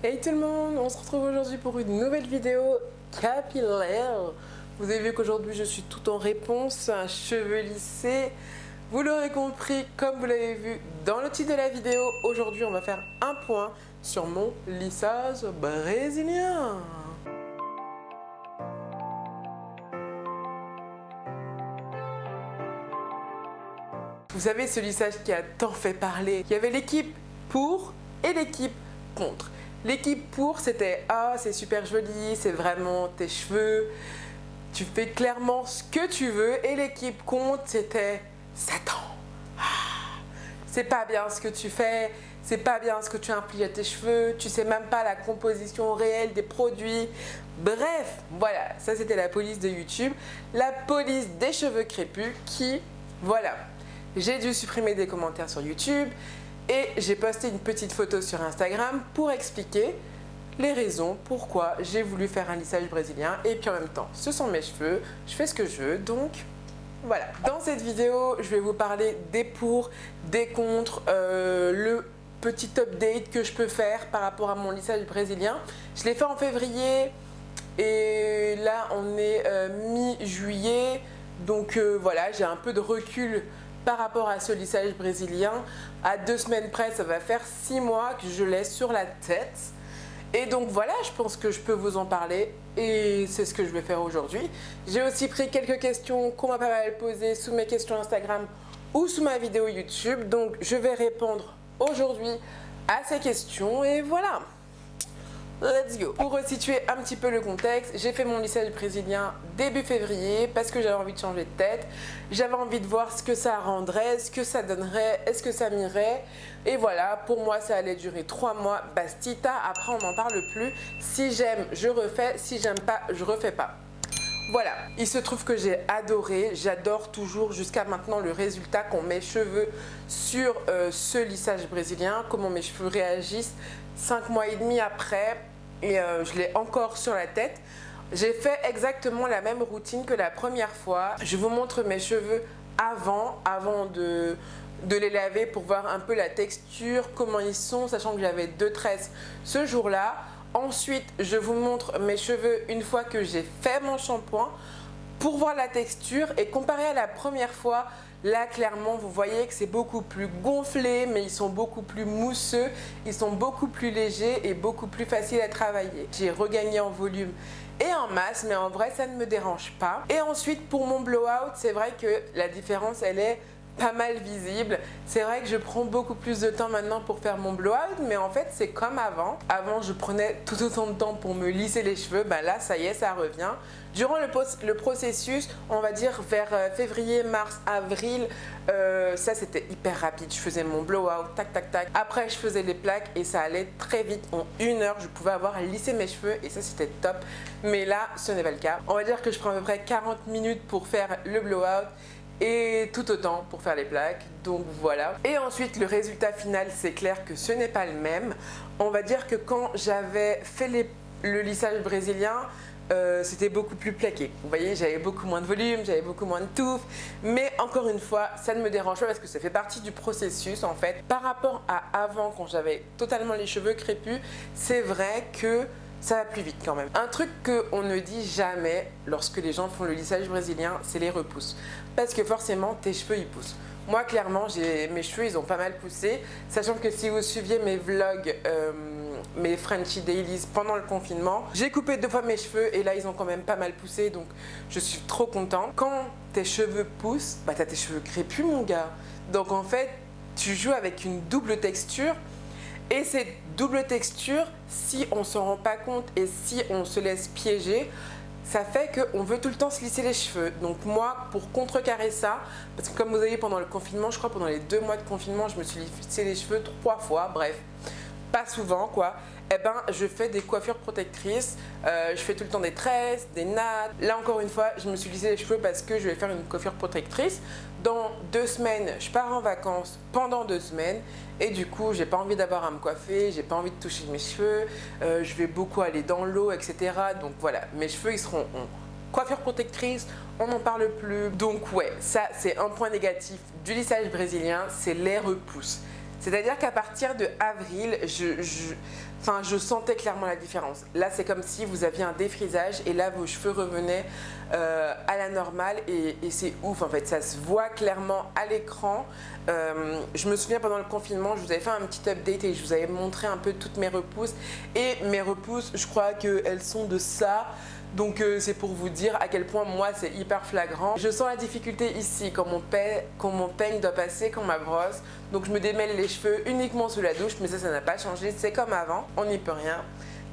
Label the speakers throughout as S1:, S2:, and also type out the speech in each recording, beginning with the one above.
S1: Hey tout le monde, on se retrouve aujourd'hui pour une nouvelle vidéo capillaire. Vous avez vu qu'aujourd'hui je suis tout en réponse, un cheveu lissé. Vous l'aurez compris, comme vous l'avez vu dans le titre de la vidéo, aujourd'hui on va faire un point sur mon lissage brésilien. Vous savez, ce lissage qui a tant fait parler, il y avait l'équipe pour et l'équipe contre. L'équipe pour, c'était « Ah, c'est super joli, c'est vraiment tes cheveux, tu fais clairement ce que tu veux ». Et l'équipe contre, c'était « Satan, c'est pas bien ce que tu fais, c'est pas bien ce que tu infliges à tes cheveux, tu sais même pas la composition réelle des produits ». Bref, voilà, ça c'était la police de YouTube, la police des cheveux crépus qui, voilà, j'ai dû supprimer des commentaires sur YouTube. Et j'ai posté une petite photo sur Instagram pour expliquer les raisons pourquoi j'ai voulu faire un lissage brésilien. Et puis en même temps, ce sont mes cheveux, je fais ce que je veux, donc voilà. Dans cette vidéo, je vais vous parler des pour, des contre, le petit update que je peux faire par rapport à mon lissage brésilien. Je l'ai fait en février et là on est mi-juillet, donc voilà, j'ai un peu de recul par rapport à ce lissage brésilien. À 2 semaines près, ça va faire 6 mois que je l'ai sur la tête. Et donc voilà, je pense que je peux vous en parler et c'est ce que je vais faire aujourd'hui. J'ai aussi pris quelques questions qu'on m'a pas mal posées sous mes questions Instagram ou sous ma vidéo YouTube. Donc je vais répondre aujourd'hui à ces questions et voilà. Let's go. Pour resituer un petit peu le contexte, j'ai fait mon lissage brésilien début février parce que j'avais envie de changer de tête. J'avais envie de voir ce que ça rendrait, ce que ça donnerait, est-ce que ça m'irait. Et voilà, pour moi ça allait durer 3 mois, bastita, après on n'en parle plus. Si j'aime, je refais, si j'aime pas, je refais pas. Voilà, il se trouve que j'ai adoré, j'adore toujours jusqu'à maintenant le résultat qu'ont mes cheveux sur ce lissage brésilien, comment mes cheveux réagissent 5 mois et demi après et je l'ai encore sur la tête. J'ai fait exactement la même routine que la première fois. Je vous montre mes cheveux avant de les laver pour voir un peu la texture, comment ils sont, sachant que j'avais 2 tresses ce jour-là. Ensuite, je vous montre mes cheveux une fois que j'ai fait mon shampoing pour voir la texture et comparé à la première fois, là clairement vous voyez que c'est beaucoup plus gonflé mais ils sont beaucoup plus mousseux, ils sont beaucoup plus légers et beaucoup plus faciles à travailler. J'ai regagné en volume et en masse mais en vrai ça ne me dérange pas. Et ensuite pour mon blowout, c'est vrai que la différence elle est pas mal visible. C'est vrai que je prends beaucoup plus de temps maintenant pour faire mon blowout, mais en fait c'est comme avant. Avant je prenais tout autant de temps pour me lisser les cheveux, ben là ça y est, ça revient. Durant le processus, on va dire vers février, mars, avril, ça c'était hyper rapide. Je faisais mon blowout, tac tac tac. Après je faisais les plaques et ça allait très vite. En 1 heure, je pouvais avoir lissé mes cheveux et ça c'était top. Mais là, ce n'est pas le cas. On va dire que je prends à peu près 40 minutes pour faire le blowout et tout autant pour faire les plaques, donc voilà. Et ensuite le résultat final, c'est clair que ce n'est pas le même. On va dire que quand j'avais fait le lissage brésilien, c'était beaucoup plus plaqué. Vous voyez, j'avais beaucoup moins de volume, j'avais beaucoup moins de touffe, mais encore une fois, ça ne me dérange pas parce que ça fait partie du processus en fait. Par rapport à avant, quand j'avais totalement les cheveux crépus, c'est vrai que ça va plus vite quand même. Un truc qu'on ne dit jamais lorsque les gens font le lissage brésilien, c'est les repousses. Parce que forcément, tes cheveux, ils poussent. Moi, clairement, mes cheveux, ils ont pas mal poussé. Sachant que si vous suiviez mes vlogs, mes Frenchy Dailies pendant le confinement, j'ai coupé 2 fois mes cheveux et là, ils ont quand même pas mal poussé. Donc, je suis trop contente. Quand tes cheveux poussent, bah, t'as tes cheveux crépus, mon gars. Donc, en fait, tu joues avec une double texture. Et cette double texture, si on ne s'en rend pas compte et si on se laisse piéger, ça fait qu'on veut tout le temps se lisser les cheveux. Donc moi, pour contrecarrer ça, parce que comme vous avez vu pendant le confinement, je crois pendant les 2 mois de confinement, je me suis lissé les cheveux 3 fois, bref, pas souvent quoi. Eh ben, je fais des coiffures protectrices, je fais tout le temps des tresses, des nattes. Là encore une fois, je me suis lissé les cheveux parce que je vais faire une coiffure protectrice. Dans 2 semaines, je pars en vacances pendant 2 semaines et du coup, j'ai pas envie d'avoir à me coiffer, j'ai pas envie de toucher mes cheveux, je vais beaucoup aller dans l'eau, etc. Donc voilà, mes cheveux ils seront en coiffure protectrice, on n'en parle plus. Donc ouais, ça c'est un point négatif du lissage brésilien, c'est les repousses. C'est-à-dire qu'à partir de avril, je sentais clairement la différence. Là, c'est comme si vous aviez un défrisage et là, vos cheveux revenaient à la normale et c'est ouf en fait. Ça se voit clairement à l'écran. Je me souviens pendant le confinement, je vous avais fait un petit update et je vous avais montré un peu toutes mes repousses. Et mes repousses, je crois qu'elles sont de ça. Donc c'est pour vous dire à quel point moi c'est hyper flagrant. Je sens la difficulté ici quand mon peigne doit passer, quand ma brosse. Donc je me démêle les cheveux uniquement sous la douche, mais ça n'a pas changé, c'est comme avant, on n'y peut rien.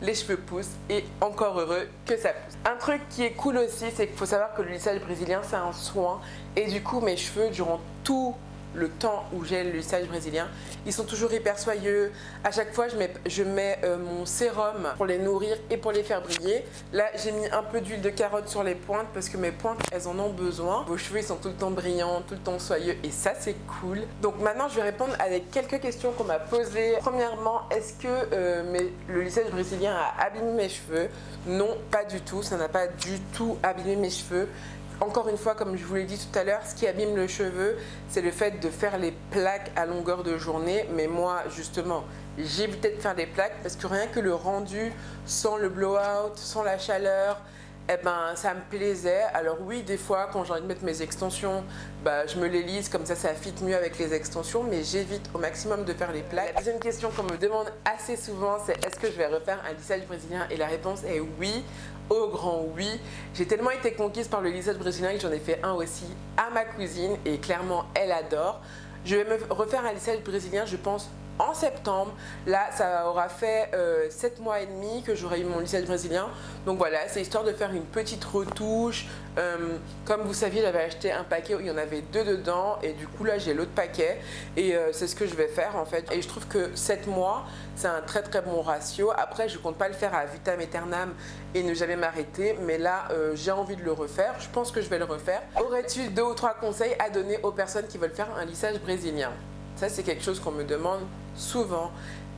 S1: Les cheveux poussent et encore heureux que ça pousse. Un truc qui est cool aussi, c'est qu'il faut savoir que le lissage brésilien c'est un soin et du coup mes cheveux durant tout le temps où j'ai le lissage brésilien, ils sont toujours hyper soyeux. À chaque fois, je mets mon sérum pour les nourrir et pour les faire briller. Là, j'ai mis un peu d'huile de carotte sur les pointes parce que mes pointes, elles en ont besoin. Vos cheveux, ils sont tout le temps brillants, tout le temps soyeux et ça, c'est cool. Donc maintenant, je vais répondre à quelques questions qu'on m'a posées. Premièrement, est-ce que le lissage brésilien a abîmé mes cheveux? Non, pas du tout. Ça n'a pas du tout abîmé mes cheveux. Encore une fois, comme je vous l'ai dit tout à l'heure, ce qui abîme le cheveu, c'est le fait de faire les plaques à longueur de journée. Mais moi, justement, j'évitais de faire des plaques parce que rien que le rendu, sans le blowout, sans la chaleur, eh ben, ça me plaisait. Alors oui, des fois, quand j'ai envie de mettre mes extensions, je me les lisse, comme ça fit mieux avec les extensions, mais j'évite au maximum de faire les plaques. La deuxième question qu'on me demande assez souvent, c'est est-ce que je vais refaire un lissage brésilien? Et la réponse est oui, au grand oui. J'ai tellement été conquise par le lissage brésilien que j'en ai fait un aussi à ma cousine et clairement, elle adore. Je vais me refaire un lissage brésilien, je pense, en septembre. Là, ça aura fait 7 mois et demi que j'aurai eu mon lissage brésilien. Donc voilà, c'est histoire de faire une petite retouche. Comme vous saviez, j'avais acheté un paquet où il y en avait 2 dedans. Et du coup, là, j'ai l'autre paquet. Et c'est ce que je vais faire en fait. Et je trouve que 7 mois, c'est un très très bon ratio. Après, je ne compte pas le faire à vitam aeternam et ne jamais m'arrêter. Mais là, j'ai envie de le refaire. Je pense que je vais le refaire. Aurais-tu 2 ou 3 conseils à donner aux personnes qui veulent faire un lissage brésilien? Ça, c'est quelque chose qu'on me demande souvent.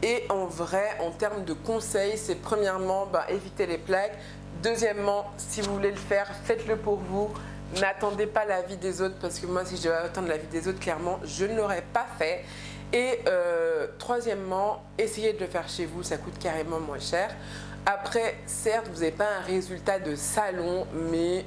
S1: Et en vrai, en termes de conseils, c'est premièrement, éviter les plaques. Deuxièmement, si vous voulez le faire, faites-le pour vous. N'attendez pas l'avis des autres parce que moi, si je devais attendre l'avis des autres, clairement, je ne l'aurais pas fait. Et troisièmement, essayez de le faire chez vous, ça coûte carrément moins cher. Après, certes, vous n'avez pas un résultat de salon, mais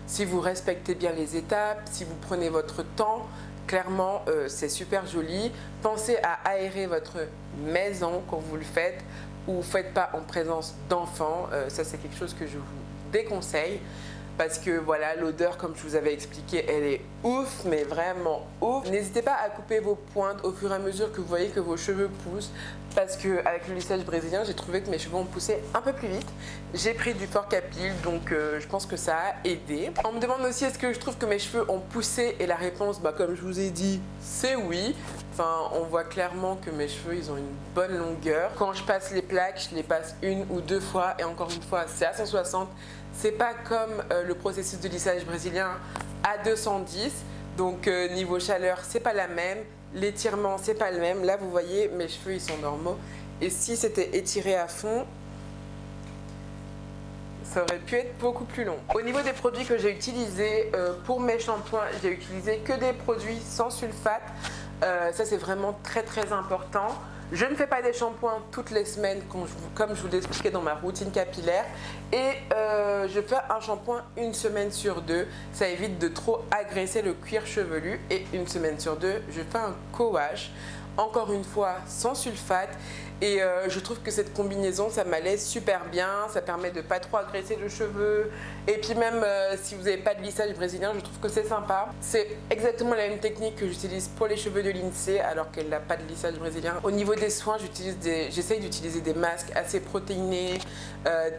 S1: si vous respectez bien les étapes, si vous prenez votre temps, clairement, c'est super joli. Pensez à aérer votre maison quand vous le faites ou ne faites pas en présence d'enfants. Ça, c'est quelque chose que je vous déconseille parce que voilà, l'odeur, comme je vous avais expliqué, elle est ouf, mais vraiment ouf. N'hésitez pas à couper vos pointes au fur et à mesure que vous voyez que vos cheveux poussent parce qu'avec le lissage brésilien, j'ai trouvé que mes cheveux ont poussé un peu plus vite. J'ai pris du Fork à Peel, donc je pense que ça a aidé. On me demande aussi est-ce que je trouve que mes cheveux ont poussé et la réponse, comme je vous ai dit, c'est oui. Enfin, on voit clairement que mes cheveux, ils ont une bonne longueur. Quand je passe les plaques, je les passe 1 ou 2 fois et encore une fois, c'est à 160. C'est pas comme le processus de lissage brésilien à 210. Donc niveau chaleur, c'est pas la même. L'étirement, c'est pas le même. Là, vous voyez, mes cheveux, ils sont normaux. Et si c'était étiré à fond, ça aurait pu être beaucoup plus long. Au niveau des produits que j'ai utilisés pour mes shampoings, j'ai utilisé que des produits sans sulfate. Ça, c'est vraiment très très important. Je ne fais pas des shampoings toutes les semaines comme je vous l'expliquais dans ma routine capillaire et je fais un shampoing 1 semaine sur 2. Ça évite de trop agresser le cuir chevelu et 1 semaine sur 2, je fais un co-wash. Encore une fois, sans sulfate. Et je trouve que cette combinaison, ça m'allait super bien. Ça permet de ne pas trop agresser le cheveu. Et puis même si vous n'avez pas de lissage brésilien, je trouve que c'est sympa. C'est exactement la même technique que j'utilise pour les cheveux de Lindsay, alors qu'elle n'a pas de lissage brésilien. Au niveau des soins, j'essaye d'utiliser des masques assez protéinés,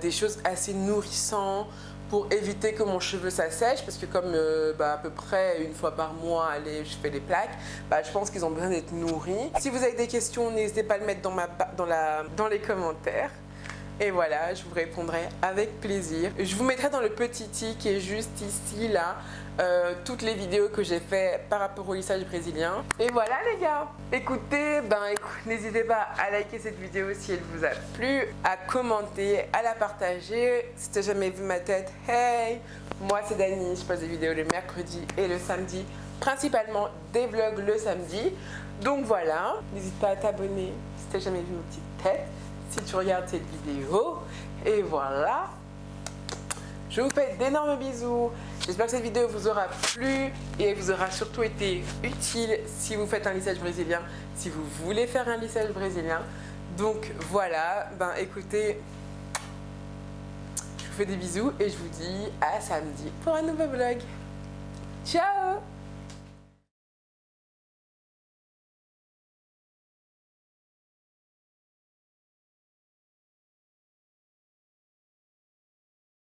S1: des choses assez nourrissantes, pour éviter que mon cheveu s'assèche parce que comme à peu près 1 fois par mois je fais les plaques, je pense qu'ils ont besoin d'être nourris. Si vous avez des questions, n'hésitez pas à le mettre dans les commentaires. Et voilà, je vous répondrai avec plaisir. Je vous mettrai dans le petit i qui est juste ici, là, toutes les vidéos que j'ai fait par rapport au lissage brésilien. Et voilà les gars. Écoutez, n'hésitez pas à liker cette vidéo si elle vous a plu, à commenter, à la partager. Si tu n'as jamais vu ma tête, hey, moi c'est Dani, je poste des vidéos le mercredi et le samedi, principalement des vlogs le samedi. Donc voilà, n'hésite pas à t'abonner si tu n'as jamais vu ma petite tête, si tu regardes cette vidéo. Et voilà, je vous fais d'énormes bisous. J'espère que cette vidéo vous aura plu et vous aura surtout été utile si vous faites un lissage brésilien, si vous voulez faire un lissage brésilien. Donc voilà, ben écoutez, je vous fais des bisous et je vous dis à samedi pour un nouveau vlog. Ciao!